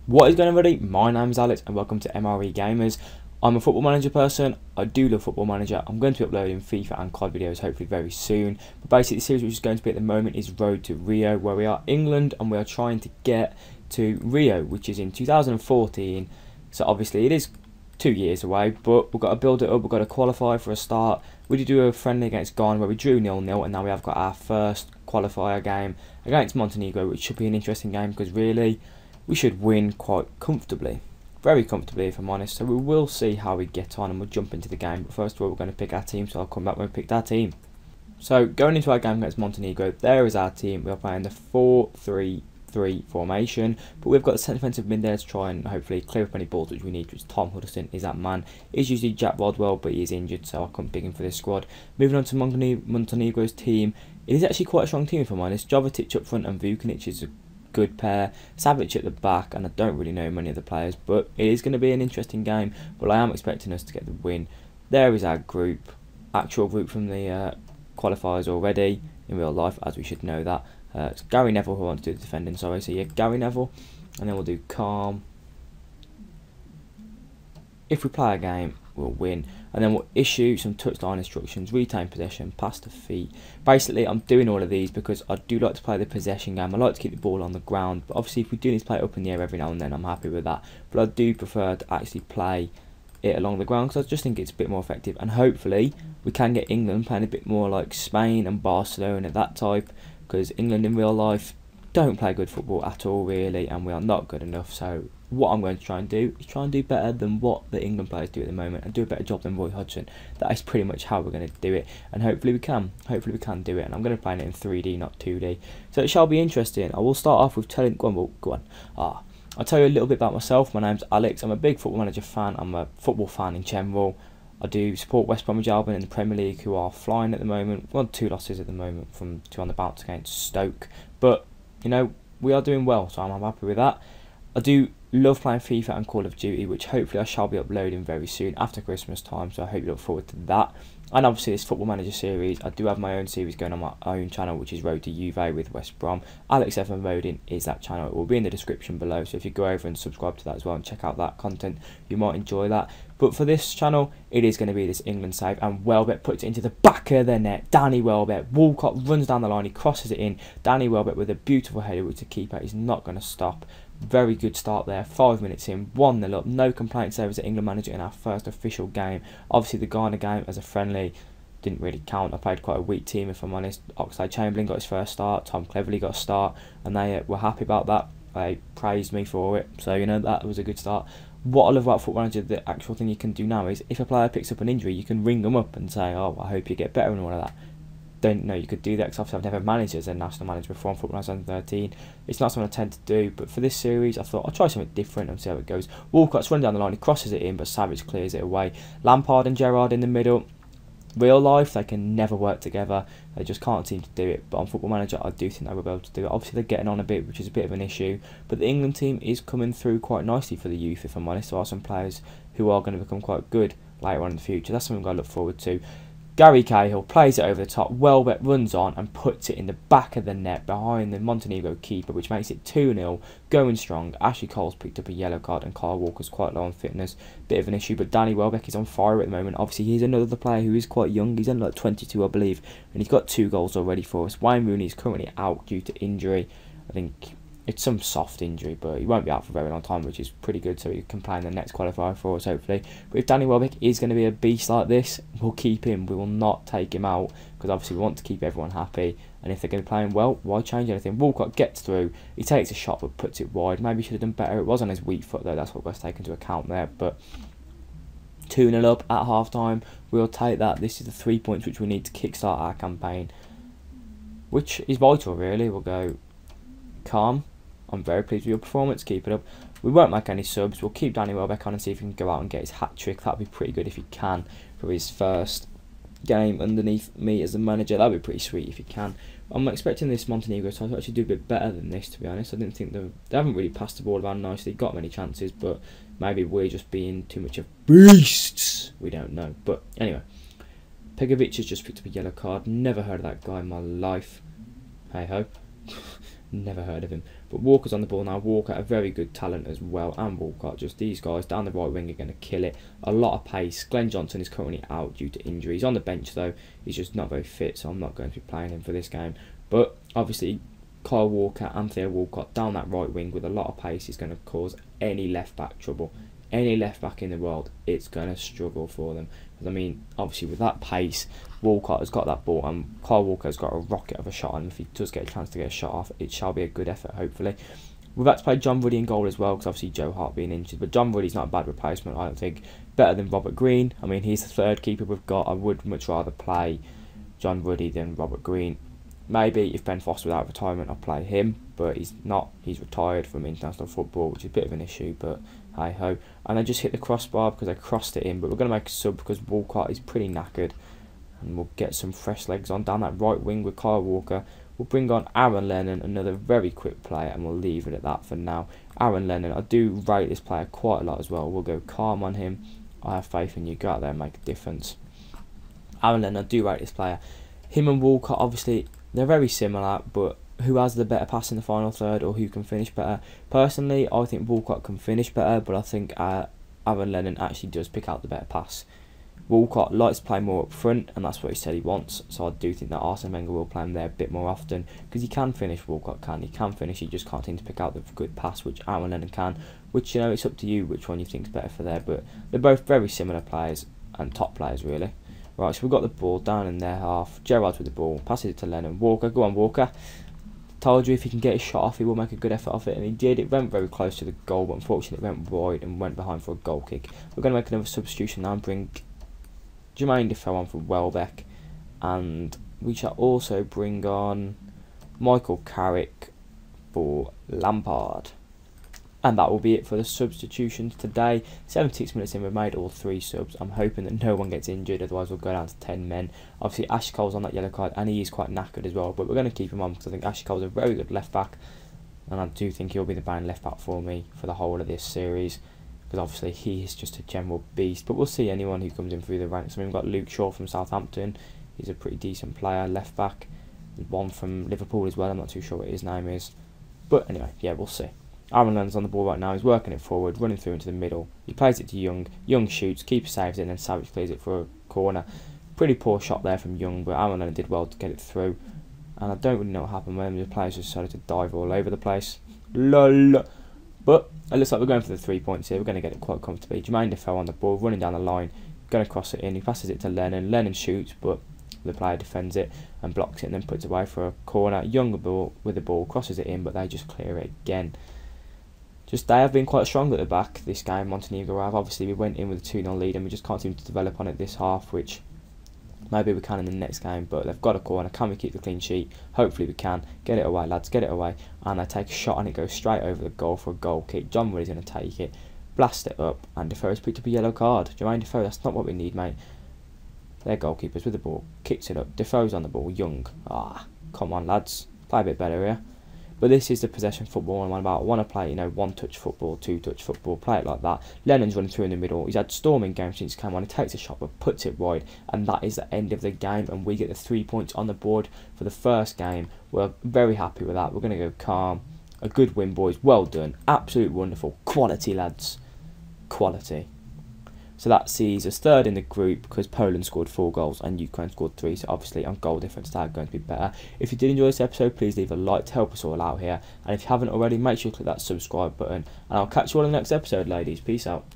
What is going on, everybody? My name is Alex and welcome to MRE Gamers. I'm a football manager person. I do love football manager. I'm going to be uploading FIFA and COD videos hopefully very soon. But basically the series which is going to be at the moment is Road to Rio, where we are England and we are trying to get to Rio, which is in 2014. So obviously it is 2 years away, but we've got to build it up. We've got to qualify for a start. We did do a friendly against Ghana where we drew 0-0, and now we have got our first qualifier game against Montenegro, which should be an interesting game because really we should win quite comfortably, very comfortably if I'm honest. So we will see how we get on and we'll jump into the game. But first of all, we're going to pick our team, so I'll come back when we picked our team. So going into our game against Montenegro, there is our team. We are playing the 4-3-3 formation, but we've got the centre defensive mid there to try and hopefully clear up any balls which we need, which Tom Huddleston is that man. He's usually Jack Rodwell, but he is injured, so I couldn't pick him for this squad. Moving on to Montenegro's team, it is actually quite a strong team if I'm honest. Jovetic up front and Vukanic is a good pair, Savic at the back, and I don't really know many of the players, but it is going to be an interesting game. But I am expecting us to get the win. There is our group, actual group from the qualifiers already in real life, as we should know that. It's Gary Neville who wants to do the defending, sorry, so yeah, Gary Neville, and then we'll do calm. If we play a game, we'll win, and then we'll issue some touchline instructions, retain possession, pass to feet. Basically, I'm doing all of these because I do like to play the possession game. I like to keep the ball on the ground, but obviously if we do need to play it up in the air every now and then, I'm happy with that. But I do prefer to actually play it along the ground because I just think it's a bit more effective, and hopefully we can get England playing a bit more like Spain and Barcelona, that type, because England in real life don't play good football at all really, and we are not good enough. So what I'm going to try and do is try and do better than what the England players do at the moment, and do a better job than Roy Hodgson. That is pretty much how we're going to do it, and hopefully we can do it. And I'm going to play it in 3D, not 2D, so it shall be interesting. I will start off with telling go on. I'll tell you a little bit about myself. My name's Alex. I'm a big football manager fan. I'm a football fan in general. I do support West Bromwich Albion in the Premier League, who are flying at the moment. Well, 2 losses at the moment from 2 on the bounce against Stoke, but you know, we are doing well, so I'm happy with that. I do love playing FIFA and Call of Duty, which hopefully I shall be uploading very soon after Christmas time, so I hope you look forward to that. And obviously this Football Manager series, I do have my own series going on my own channel, which is Road to Juve with West Brom. AlexFMBodin is that channel. It will be in the description below, so if you go over and subscribe to that as well and check out that content, you might enjoy that. But for this channel, it is going to be this England save, and Welbeck puts it into the back of the net. Danny Welbeck, Walcott runs down the line, he crosses it in. Danny Welbeck with a beautiful header, which the keeper is not going to stop. Very good start there, 5 minutes in, 1-0 up, no complaints there as the England manager in our first official game. Obviously the Ghana game as a friendly didn't really count. I played quite a weak team if I'm honest. Oxlade-Chamberlain got his first start, Tom Cleverley got a start, and they were happy about that. They praised me for it, so you know, that was a good start. What I love about Football Manager, the actual thing you can do now is if a player picks up an injury, you can ring them up and say, oh, I hope you get better and all of that. Don't know you could do that because obviously I've never managed as a national manager before on Football Manager 13. It's not something I tend to do, but for this series I thought I'll try something different and see how it goes. Walcott's running down the line, he crosses it in, but Savage clears it away. Lampard and Gerrard in the middle. Real life, they can never work together. They just can't seem to do it. But on Football Manager, I do think they will be able to do it. Obviously, they're getting on a bit, which is a bit of an issue. But the England team is coming through quite nicely for the youth, if I'm honest. There are some players who are going to become quite good later on in the future. That's something I look forward to. Gary Cahill plays it over the top. Welbeck runs on and puts it in the back of the net behind the Montenegro keeper, which makes it 2-0, going strong. Ashley Cole's picked up a yellow card and Kyle Walker's quite low on fitness. Bit of an issue, but Danny Welbeck is on fire at the moment. Obviously, he's another player who is quite young. He's only like 22, I believe, and he's got 2 goals already for us. Wayne Rooney is currently out due to injury. I think it's some soft injury, but he won't be out for a very long time, which is pretty good, so he can play in the next qualifier for us, hopefully. But if Danny Welbeck is going to be a beast like this, we'll keep him. We will not take him out, because obviously we want to keep everyone happy. And if they're going to be playing well, why change anything? Walcott gets through. He takes a shot, but puts it wide. Maybe he should have done better. It was on his weak foot, though. That's what we've got to take into account there. But 2-0 up at half-time. We'll take that. This is the 3 points which we need to kickstart our campaign, which is vital, really. We'll go calm. I'm very pleased with your performance, keep it up. We won't make any subs, we'll keep Danny Welbeck on and see if he can go out and get his hat-trick. That'd be pretty good if he can for his first game underneath me as the manager. That'd be pretty sweet if he can. I'm expecting this Montenegro side to actually do a bit better than this, to be honest. I didn't think they haven't really passed the ball around nicely, got many chances, but maybe we're just being too much of beasts. We don't know. But anyway, Pegovic has just picked up a yellow card. Never heard of that guy in my life. Hey ho. never heard of him. But Walker's on the ball now. Walker, a very good talent as well, and Walcott, just these guys down the right wing are going to kill it. A lot of pace. Glenn Johnson is currently out due to injury. He's on the bench though. He's just not very fit, so I'm not going to be playing him for this game. But obviously, Kyle Walker and Theo Walcott down that right wing with a lot of pace is going to cause any left back trouble. Any left back in the world, it's going to struggle for them. I mean, obviously with that pace, Walcott has got that ball, and Kyle Walker has got a rocket of a shot, and if he does get a chance to get a shot off, it shall be a good effort, hopefully. We've had to play John Ruddy in goal as well, because obviously Joe Hart being injured, but John Ruddy's not a bad replacement, I don't think. Better than Robert Green. I mean, he's the third keeper we've got. I would much rather play John Ruddy than Robert Green. Maybe if Ben Foster without retirement, I'll play him, but he's not. He's retired from international football, which is a bit of an issue, but hey ho. And I just hit the crossbar because I crossed it in, but we're going to make a sub because Walcott is pretty knackered, and we'll get some fresh legs on down that right wing with Kyle Walker. We'll bring on Aaron Lennon, another very quick player, and we'll leave it at that for now. Aaron Lennon, I do rate this player quite a lot as well. We'll go calm on him. I have faith in you. Go out there and make a difference. Aaron Lennon, I do rate this player. Him and Walcott, obviously, they're very similar, but who has the better pass in the final third, or who can finish better? Personally, I think Walcott can finish better, but I think Aaron Lennon actually does pick out the better pass. Walcott likes to play more up front, and that's what he said he wants, so I do think that Arsene Wenger will play him there a bit more often, because he can finish, Walcott can, he can finish, he just can't seem to pick out the good pass, which Aaron Lennon can, which, you know, it's up to you which one you think is better for there, but they're both very similar players, and top players really. Right, so we've got the ball down in their half, Gerrard's with the ball, passes it to Lennon, Walker, go on Walker. Told you if he can get his shot off, he will make a good effort off it, and he did. It went very close to the goal, but unfortunately it went wide and went behind for a goal kick. We're going to make another substitution now and bring Jermaine Defoe on for Welbeck, and we shall also bring on Michael Carrick for Lampard. And that will be it for the substitutions today. 76 minutes in, we've made all 3 subs. I'm hoping that no one gets injured, otherwise we'll go down to 10 men. Obviously, Ashley Cole's on that yellow card, and he is quite knackered as well. But we're going to keep him on because I think Ashley Cole's a very good left back, and I do think he'll be the main left back for me for the whole of this series, because obviously he is just a general beast. But we'll see anyone who comes in through the ranks. I mean, we've got Luke Shaw from Southampton. He's a pretty decent player, left back. There's one from Liverpool as well. I'm not too sure what his name is. But anyway, yeah, we'll see. Aaron Lennon's on the ball right now. He's working it forward, running through into the middle. He plays it to Young. Young shoots, keeper saves it, and then Savage clears it for a corner. Pretty poor shot there from Young, but Aaron Lennon did well to get it through. And I don't really know what happened when the players just decided to dive all over the place. Lol. But it looks like we're going for the 3 points here. We're going to get it quite comfortably. Jermaine Defoe on the ball, running down the line, going to cross it in. He passes it to Lennon. Lennon shoots, but the player defends it and blocks it and then puts it away for a corner. Young with the ball, crosses it in, but they just clear it again. Just they have been quite strong at the back this game, Montenegro have. Obviously we went in with a 2-0 lead and we just can't seem to develop on it this half, which maybe we can in the next game, but they've got a corner. Can we keep the clean sheet? Hopefully we can. Get it away, lads, get it away. And they take a shot and it goes straight over the goal for a goal kick. John Woody's going to take it, blast it up, and Defoe's picked up a yellow card. Jermaine Defoe, that's not what we need, mate. Their goalkeepers with the ball, kicks it up. Defoe's on the ball, Young. Ah, come on, lads, play a bit better here. But this is the possession football I'm on about. I want to play, you know, 1-touch football, 2-touch football, play it like that. Lennon's running through in the middle. He's had storming games since he came on. He takes a shot but puts it wide, and that is the end of the game, and we get the 3 points on the board for the first game. We're very happy with that. We're going to go calm. A good win, boys. Well done. Absolute wonderful. Quality, lads. Quality. So that sees us third in the group because Poland scored 4 goals and Ukraine scored 3. So obviously on goal difference they're going to be better. If you did enjoy this episode, please leave a like to help us all out here. And if you haven't already, make sure to click that subscribe button. And I'll catch you all in the next episode, ladies. Peace out.